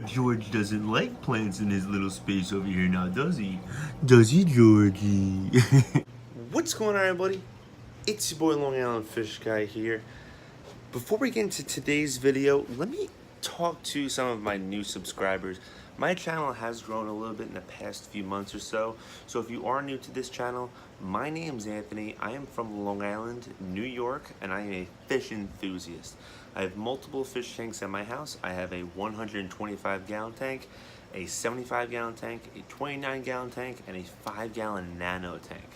George doesn't like plants in his little space over here now, does he? Does he, Georgie? What's going on, everybody? It's your boy Long Island Fish Guy here. Before we get into today's video, let me talk to some of my new subscribers. My channel has grown a little bit in the past few months or so. So if you are new to this channel, my name's Anthony. I am from Long Island, New York, and I am a fish enthusiast. I have multiple fish tanks at my house. I have a 125-gallon tank, a 75-gallon tank, a 29-gallon tank, and a 5-gallon nano tank.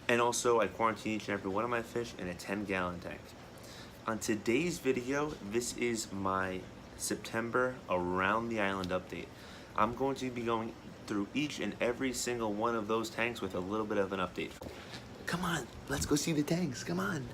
And also, I quarantine each and every one of my fish in a 10-gallon tank. On today's video, this is my September Around the Island update. I'm going to be going through each and every single one of those tanks with a little bit of an update. Come on, let's go see the tanks, come on.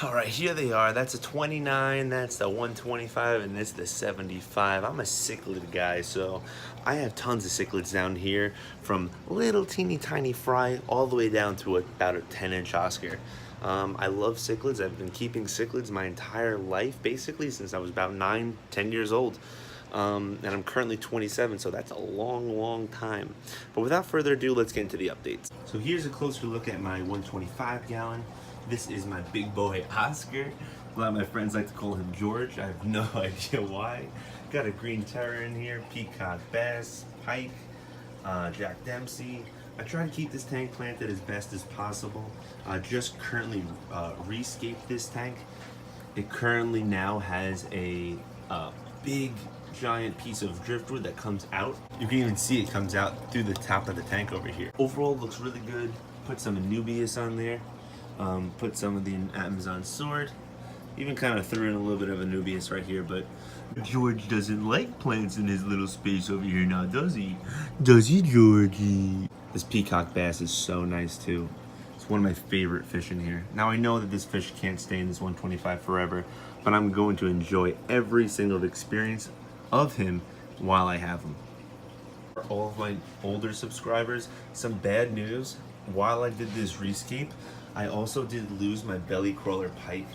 All right, here they are. That's a 29, that's the 125, and this is the 75. I'm a cichlid guy, so I have tons of cichlids down here, from little teeny tiny fry all the way down to about a 10-inch Oscar. I love cichlids. I've been keeping cichlids my entire life, basically, since I was about 9, 10 years old. And I'm currently 27, so that's a long time. But without further ado, let's get into the updates. So here's a closer look at my 125-gallon. This is my big boy Oscar. A lot of my friends like to call him George. I have no idea why. Got a green terror in here, peacock bass, pike, Jack Dempsey. I try to keep this tank planted as best as possible. Just currently rescaped this tank. It currently now has a big giant piece of driftwood that comes out. You can even see it comes out through the top of the tank over here. Overall, it looks really good. Put some Anubias on there. Put some of the Amazon sword. Even kind of threw in a little bit of Anubias right here, but George doesn't like plants in his little space over here now, does he? Does he, Georgie? This peacock bass is so nice too. It's one of my favorite fish in here. Now I know that this fish can't stay in this 125 forever, but I'm going to enjoy every single experience of him while I have him. For all of my older subscribers, some bad news. While I did this rescape, I also did lose my belly crawler pike.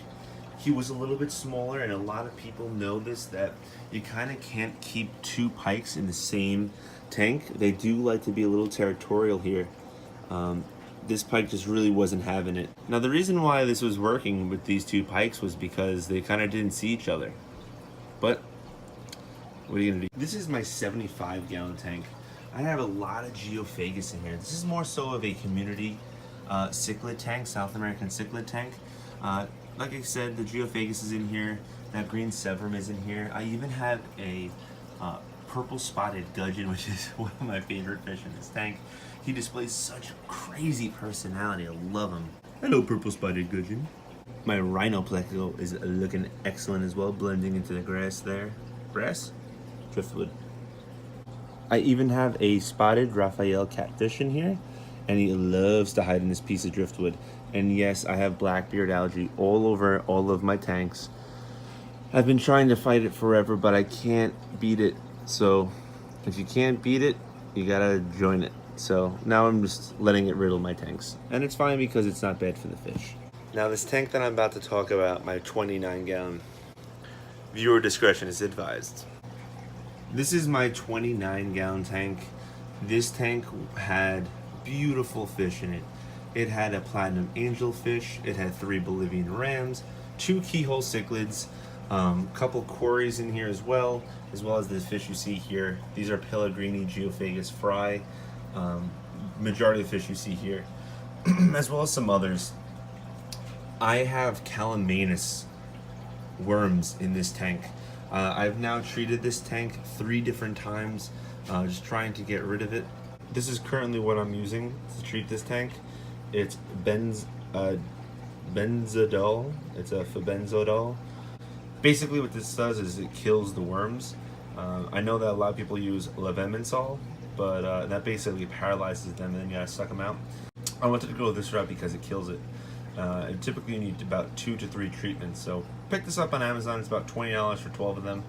He was a little bit smaller, and a lot of people know this, that you kind of can't keep two pikes in the same tank. They do like to be a little territorial here. This pike just really wasn't having it. Now the reason why this was working with these two pikes was because they kind of didn't see each other. But what are you gonna do? This is my 75-gallon tank. I have a lot of geophagus in here. This is more so of a community cichlid tank, South American cichlid tank. Like I said, the geophagus is in here. That green severum is in here. I even have a purple spotted gudgeon, which is one of my favorite fish in this tank. He displays such crazy personality. I love him. Hello, purple spotted gudgeon. My rhinopleco is looking excellent as well, blending into the grass there. Grass? Driftwood. I even have a spotted Raphael catfish in here, and he loves to hide in this piece of driftwood. And yes, I have blackbeard algae all over all of my tanks. I've been trying to fight it forever, but I can't beat it. So if you can't beat it, you gotta join it. So now I'm just letting it riddle my tanks. And it's fine because it's not bad for the fish. Now this tank that I'm about to talk about, my 29-gallon, viewer discretion is advised. This is my 29-gallon tank. This tank had beautiful fish in it. It had a platinum angelfish, it had 3 Bolivian rams, 2 keyhole cichlids, couple quarries in here as well as the fish you see here. These are Pellegrini geophagus fry. Majority of the fish you see here, as well as some others. I have Calamanus worms in this tank. I've now treated this tank 3 different times, just trying to get rid of it. This is currently what I'm using to treat this tank. It's benzodol. It's a fabenzodol. Basically what this does is it kills the worms. I know that a lot of people use levemensol, but that basically paralyzes them and then you gotta suck them out. I wanted to go this route because it kills it. And typically you need about 2 to 3 treatments. So pick this up on Amazon. It's about $20 for 12 of them.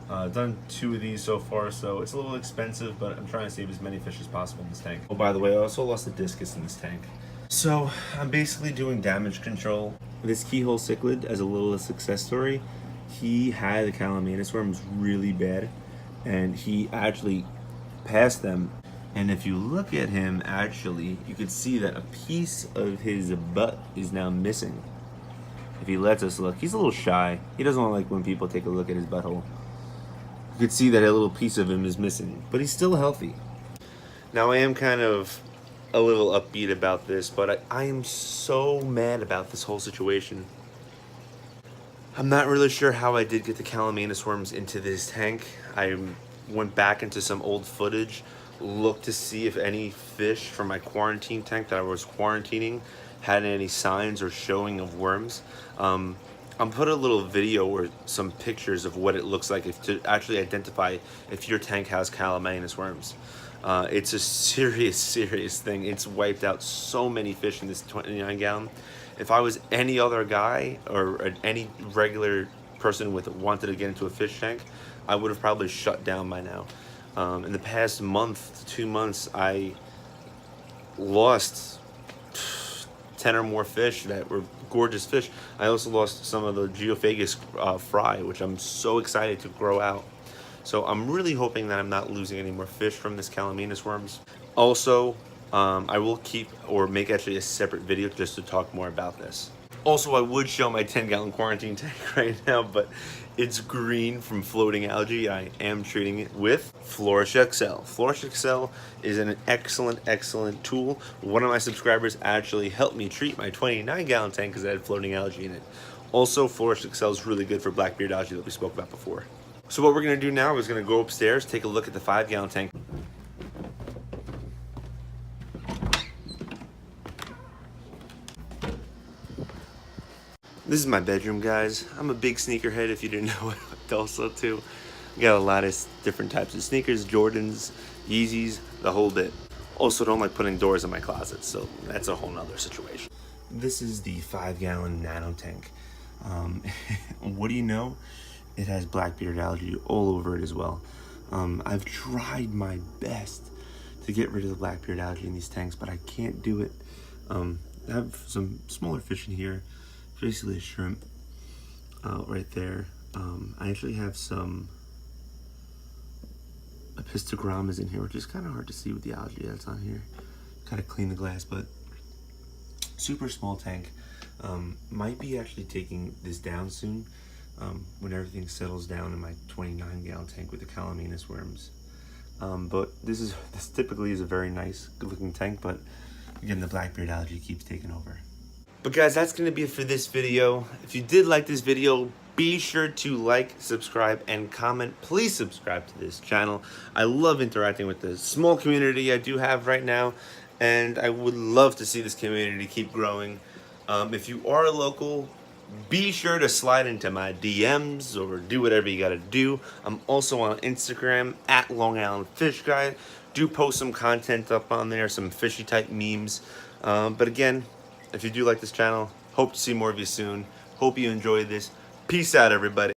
Done 2 of these so far, so it's a little expensive, but I'm trying to save as many fish as possible in this tank. Oh, by the way, I also lost a discus in this tank. So I'm basically doing damage control. This keyhole cichlid, as a little success story, he had the Calamanus worms really bad, and he actually passed them. And if you look at him, actually, you can see that a piece of his butt is now missing. If he lets us look, he's a little shy. He doesn't like when people take a look at his butthole. You can see that a little piece of him is missing, but he's still healthy. Now, I am kind of a little upbeat about this, but I am so mad about this whole situation. I'm not really sure how I did get the Calamanus worms into this tank. I went back into some old footage, looked to see if any fish from my quarantine tank that I was quarantining had any signs or showing of worms. I'll put a little video or some pictures of what it looks like to actually identify if your tank has Calamanus worms. It's a serious thing. It's wiped out so many fish in this 29 gallon. If I was any other guy or any regular person wanted to get into a fish tank, I would have probably shut down by now. In the past month, 2 months, I lost 10 or more fish that were gorgeous fish. I also lost some of the Geophagus fry, which I'm so excited to grow out. So I'm really hoping that I'm not losing any more fish from this Calamanus worms. Also, I will keep or make actually a separate video just to talk more about this. Also, I would show my 10-gallon quarantine tank right now, but it's green from floating algae. I am treating it with Flourish XL. Flourish XL is an excellent tool. One of my subscribers actually helped me treat my 29-gallon tank because it had floating algae in it. Also, Flourish XL is really good for blackbeard algae that we spoke about before. So what we're going to do now is going to go upstairs, take a look at the 5-gallon tank. This is my bedroom, guys. I'm a big sneakerhead, if you didn't know it, also too. I got a lot of different types of sneakers, Jordans, Yeezys, the whole bit. Also don't like putting doors in my closet, so that's a whole nother situation. This is the 5-gallon nano tank. What do you know? It has blackbeard algae all over it as well. I've tried my best to get rid of the blackbeard algae in these tanks, but I can't do it. I have some smaller fish in here. Basically a shrimp right there. I actually have some apistogrammas in here, which is kind of hard to see with the algae that's on here. Gotta clean the glass, but super small tank. Might be actually taking this down soon when everything settles down in my 29-gallon tank with the Calamanus worms. But this typically is a very nice, good-looking tank, but again, the blackbeard algae keeps taking over. But guys, that's going to be it for this video. If you did like this video, be sure to like, subscribe, and comment. Please subscribe to this channel. I love interacting with the small community I do have right now, and I would love to see this community keep growing. If you are a local, be sure to slide into my DMs or do whatever you got to do. I'm also on Instagram at Long Island Fish Guy. Do post some content up on there, some fishy type memes. But again, if you do like this channel, hope to see more of you soon. Hope you enjoyed this. Peace out, everybody.